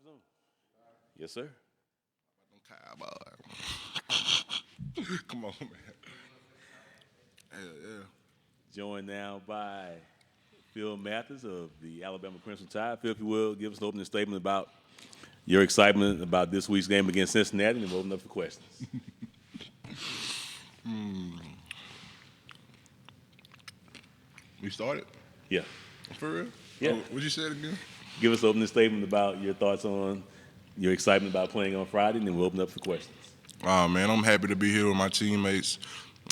Zone. Yes, sir. Come on, man. Yeah. Joined now by Phil Mathis of the Alabama Crimson Tide. Phil, if you will, give us an opening statement about your excitement about this week's game against Cincinnati, and we'll open up for questions. We started? Yeah. For real? Yeah. Oh, what'd you say it again? Give us an opening statement about your thoughts on your excitement about playing on Friday, and then we'll open up for questions. Man, I'm happy to be here with my teammates.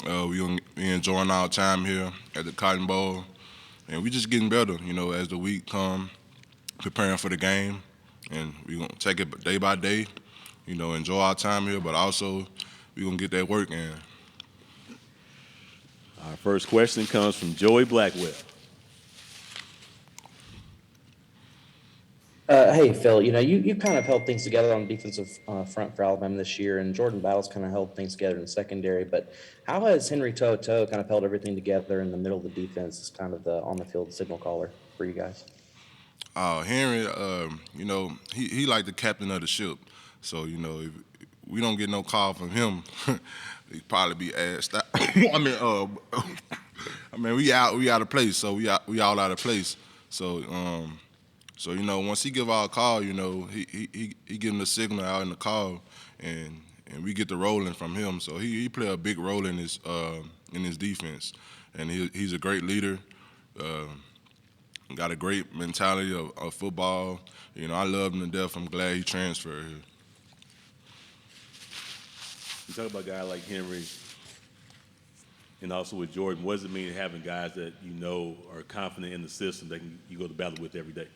We enjoying our time here at the Cotton Bowl, and we just getting better, as the week come, preparing for the game, and we gonna take it day by day, enjoy our time here, but also we gonna get that work in. Our first question comes from Joey Blackwell. Hey, Phil, you kind of held things together on the defensive front for Alabama this year, and Jordan Battles kind of held things together in the secondary. But how has Henry To'o kind of held everything together in the middle of the defense as kind of the on-the-field signal caller for you guys? Henry, he like the captain of the ship. So, if we don't get no call from him, he'd probably be asked out. We out of place. So we all out of place. So, once he give our call, he give him the signal out in the call, and we get the rolling from him. So he play a big role in his defense, and he's a great leader. Got a great mentality of football. I love him to death. I'm glad he transferred here. You talk about a guy like Henry and also with Jordan. What does it mean having guys that are confident in the system that you go to battle with every day?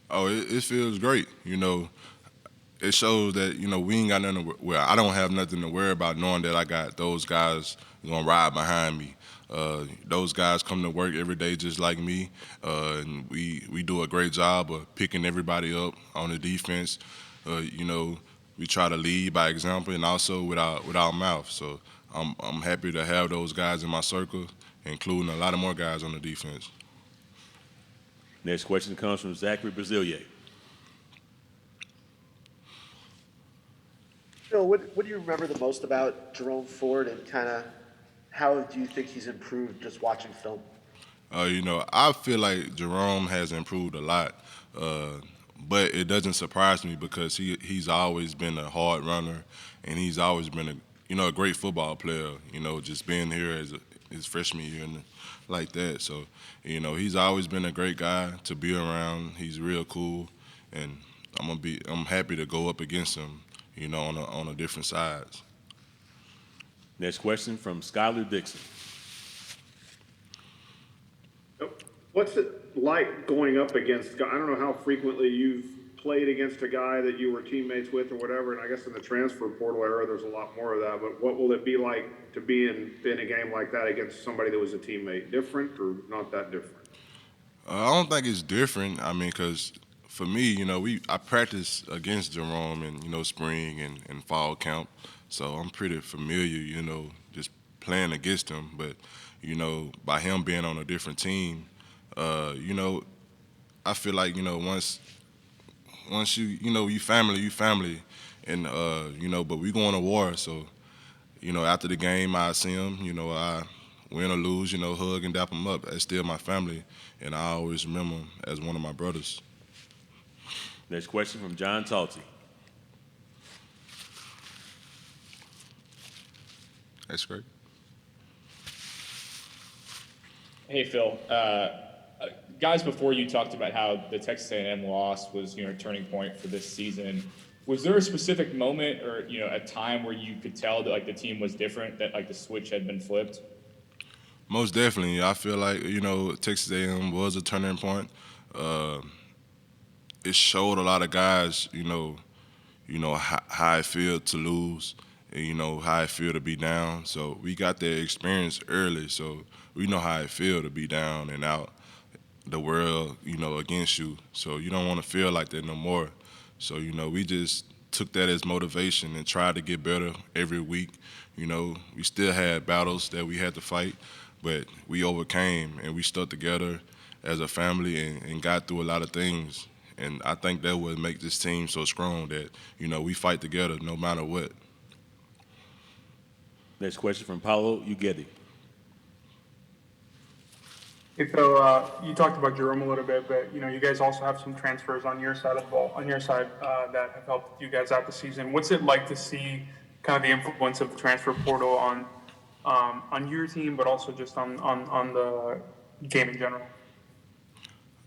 Oh, it feels great. It shows that, we ain't got nothing I don't have nothing to worry about knowing that I got those guys going to ride behind me. Those guys come to work every day just like me, and we do a great job of picking everybody up on the defense. We try to lead by example and also with our mouth. So I'm happy to have those guys in my circle, including a lot of more guys on the defense. Next question comes from Zachary Brazilier. Phil, what do you remember the most about Jerome Ford, and kind of how do you think he's improved just watching film? I feel like Jerome has improved a lot, but it doesn't surprise me because he's always been a hard runner, and he's always been a great football player. Just being here as his freshman year and like that. So, he's always been a great guy to be around. He's real cool, and I'm happy to go up against him, on a different sides. Next question from Skylar Dixon. What's it like going up against, I don't know how frequently you've played against a guy that you were teammates with or whatever, and I guess in the transfer portal era there's a lot more of that, but what will it be like to be in a game like that against somebody that was a teammate? Different or not that different? I don't think it's different. Because for me, I practice against Jerome in, spring and fall camp, so I'm pretty familiar, just playing against him. But, by him being on a different team, I feel like, once you family, and but we going to war. So, after the game, I see him, I win or lose, hug and dap him up. That's still my family, and I always remember him as one of my brothers. Next question from John Talty. That's great. Hey, Phil. Guys before you talked about how the Texas A&M loss was, a turning point for this season. Was there a specific moment or, a time where you could tell that, the team was different, that, the switch had been flipped? Most definitely. I feel like, Texas A&M was a turning point. It showed a lot of guys, how it feel to lose and, how it feel to be down. So we got that experience early, so we know how it feel to be down and out the world, against you. So you don't want to feel like that no more. So, we just took that as motivation and tried to get better every week. We still had battles that we had to fight, but we overcame and we stuck together as a family and got through a lot of things. And I think that would make this team so strong that, we fight together no matter what. Next question from Paulo Ugedi. Hey, Phil, you talked about Jerome a little bit, but you guys also have some transfers on your side of the ball, that have helped you guys out this season. What's it like to see kind of the influence of the transfer portal on your team, but also just on the game in general?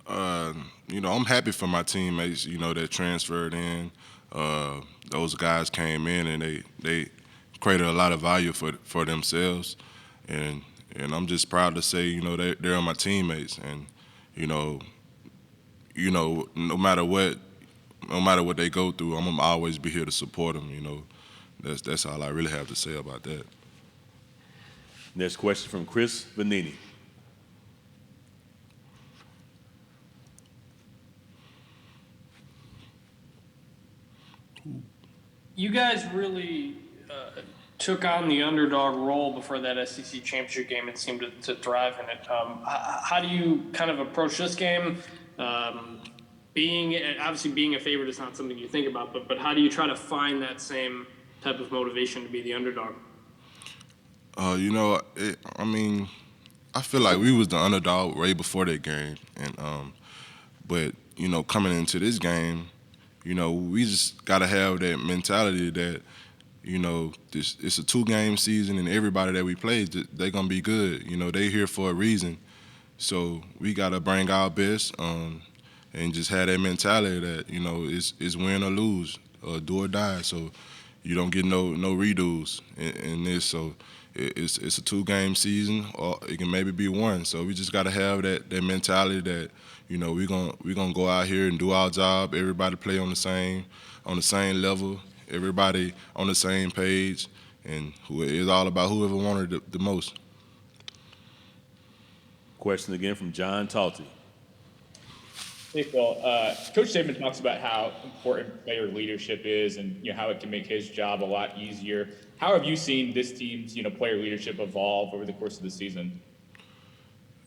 I'm happy for my teammates, that transferred in. Those guys came in and they created a lot of value for themselves, and I'm just proud to say, they're my teammates, and no matter what they go through, I'm gonna always be here to support them. That's all I really have to say about that. Next question from Chris Vanini. You guys really took on the underdog role before that SEC championship game and seemed to thrive in it. How do you kind of approach this game? Being a favorite is not something you think about, but how do you try to find that same type of motivation to be the underdog? I feel like we was the underdog way before that game, and but coming into this game, we just gotta have that mentality that it's a 2-game season, and everybody that we play, they're gonna be good. They here for a reason, so we gotta bring our best, and just have that mentality that it's win or lose, or do or die. So you don't get no redos in this. So it's a 2-game season, or it can maybe be 1. So we just gotta have that mentality that we're gonna go out here and do our job. Everybody play on the same level. Everybody on the same page, and it's all about whoever wanted it the most. Question again from John Talty. Hey, Phil. Coach Saban talks about how important player leadership is, and how it can make his job a lot easier. How have you seen this team's player leadership evolve over the course of the season?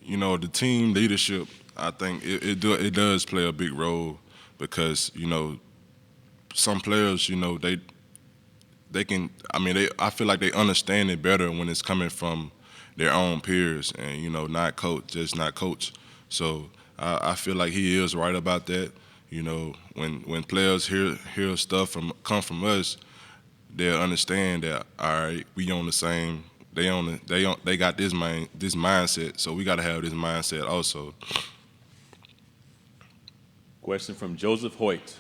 The team leadership, I think it does play a big role, because some players, they can. I feel like they understand it better when it's coming from their own peers, and not coach. So I feel like he is right about that. When players hear stuff come from us, they'll understand that, all right, we on the same. They got this mindset, so we got to have this mindset also. Question from Joseph Hoyt.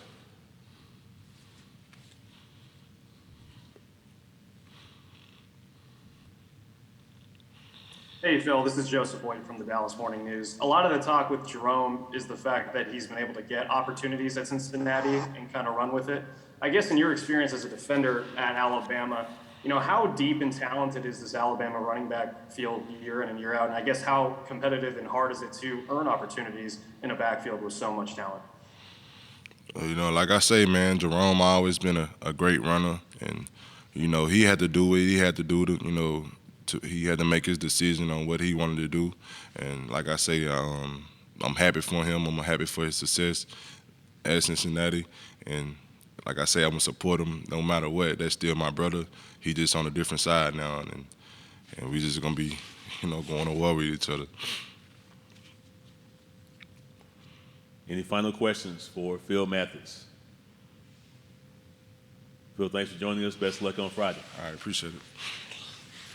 Hey, Phil, this is Joseph Boyd from the Dallas Morning News. A lot of the talk with Jerome is the fact that he's been able to get opportunities at Cincinnati and kind of run with it. I guess in your experience as a defender at Alabama, how deep and talented is this Alabama running back field year in and year out? And I guess how competitive and hard is it to earn opportunities in a backfield with so much talent? Like I say, man, Jerome always been a great runner, and he had to do what he had to do to, he had to make his decision on what he wanted to do. And like I say, I'm happy for him. I'm happy for his success at Cincinnati, and like I say, I'm gonna support him no matter what. That's still my brother. He just on a different side now, and we just gonna be, going to war with each other. Any final questions for Phil Mathis? Phil, thanks for joining us. Best of luck on Friday. All right, appreciate it.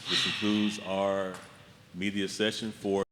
This concludes our media session for